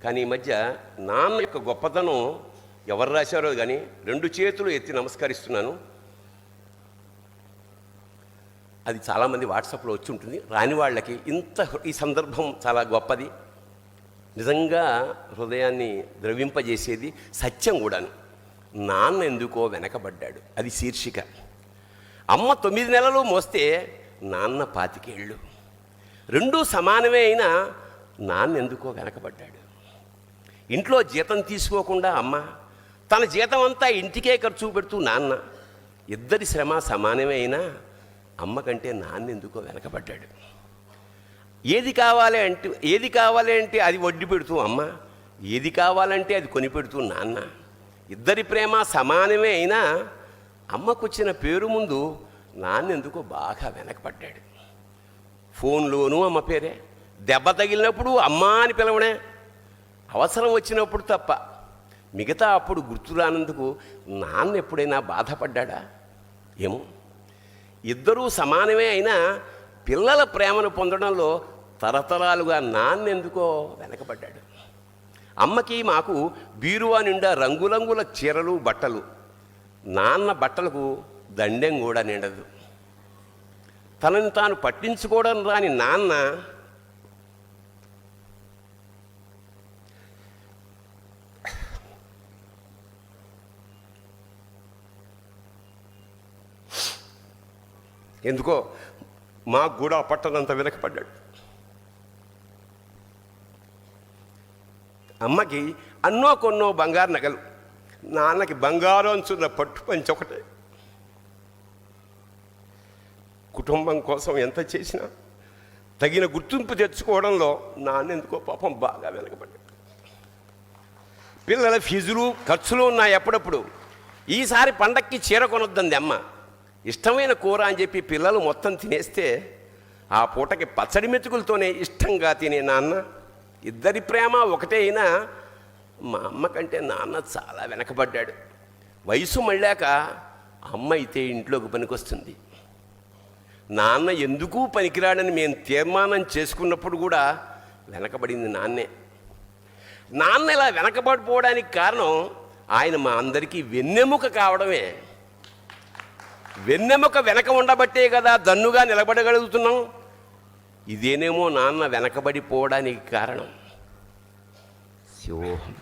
కానీ ఈ మధ్య నాన్న యొక్క గొప్పతనం ఎవరు రాశారో కానీ 2 చేతులు ఎత్తి నమస్కరిస్తున్నాను. అది చాలామంది వాట్సాప్లో వచ్చి ఉంటుంది. రాని వాళ్ళకి ఈ సందర్భం చాలా గొప్పది, నిజంగా హృదయాన్ని ద్రవింపజేసేది, సత్యం కూడాను. నాన్న ఎందుకో వెనకబడ్డాడు, అది శీర్షిక. అమ్మ 9 నెలలు మోస్తే నాన్న 25 ఏళ్ళు. 2 సమానమే అయినా నాన్న ఎందుకో వెనకబడ్డాడు. ఇంట్లో జీతం తీసుకోకుండా అమ్మ, తన జీతం అంతా ఇంటికే ఖర్చు పెడుతూ నాన్న, ఇద్దరి శ్రమ సమానమే అయినా అమ్మ కంటే నాన్న ఎందుకో వెనకబడ్డాడు. ఏది కావాలి అంటే అది వడ్డీ పెడుతూ అమ్మ, ఏది కావాలంటే అది కొని పెడుతూ నాన్న, ఇద్దరి ప్రేమ సమానమే అయినా అమ్మకొచ్చిన పేరు ముందు నాన్న ఎందుకో బాగా వెనకబడ్డాడు. ఫోన్లోనూ అమ్మ పేరే, దెబ్బ తగిలినప్పుడు అమ్మ అని పిలవడే, అవసరం వచ్చినప్పుడు తప్ప మిగతా అప్పుడు గుర్తురానందుకు నాన్న ఎప్పుడైనా బాధపడ్డా ఏమో. ఇద్దరూ సమానమే అయినా పిల్లల ప్రేమను పొందడంలో తరతరాలుగా నాన్న ఎందుకో వెనకబడ్డాడు. అమ్మకి మాకు బీరువా నిండా రంగురంగుల చీరలు బట్టలు, నాన్న బట్టలకు దండెం కూడా నిండదు. తనని తాను పట్టించుకోవడం రాని నాన్న ఎందుకో మాకు కూడా పట్టనంత వెనకపడ్డాడు. అమ్మకి అన్నో కొన్నో బంగారు నగలు, నాన్నకి బంగారం అంచున్న పట్టు పంచి ఒకటే. కుటుంబం కోసం ఎంత చేసినా తగిన గుర్తింపు తెచ్చుకోవడంలో నాన్న ఎందుకో పాపం బాగా వెనకబడ్డాడు. పిల్లల ఫీజులు ఖర్చులు ఉన్నాయి. ఎప్పుడప్పుడు ఈసారి పండక్కి చీర కొనొద్దంది అమ్మ. ఇష్టమైన కూర అని చెప్పి పిల్లలు మొత్తం తినేస్తే ఆ పూటకి పచ్చడి మెతుకులతోనే ఇష్టంగా తినే నాన్న, ఇద్దరి ప్రేమ ఒకటే అయినా మా అమ్మ కంటే నాన్న చాలా వెనకబడ్డాడు. వయసు మళ్ళాక అమ్మ అయితే ఇంట్లోకి పనికొస్తుంది, నాన్న ఎందుకు పనికిరాడని మేము తీర్మానం చేసుకున్నప్పుడు కూడా వెనకబడింది నాన్నే. నాన్న ఇలా వెనకబడిపోవడానికి కారణం ఆయన మా అందరికీ వెన్నెముక కావడమే. వెన్నెముక వెనక ఉండబట్టే కదా దన్నుగా నిలబడగలుగుతున్నాం. ఇదేనేమో నాన్న వెనకబడిపోవడానికి కారణం. శివోహం.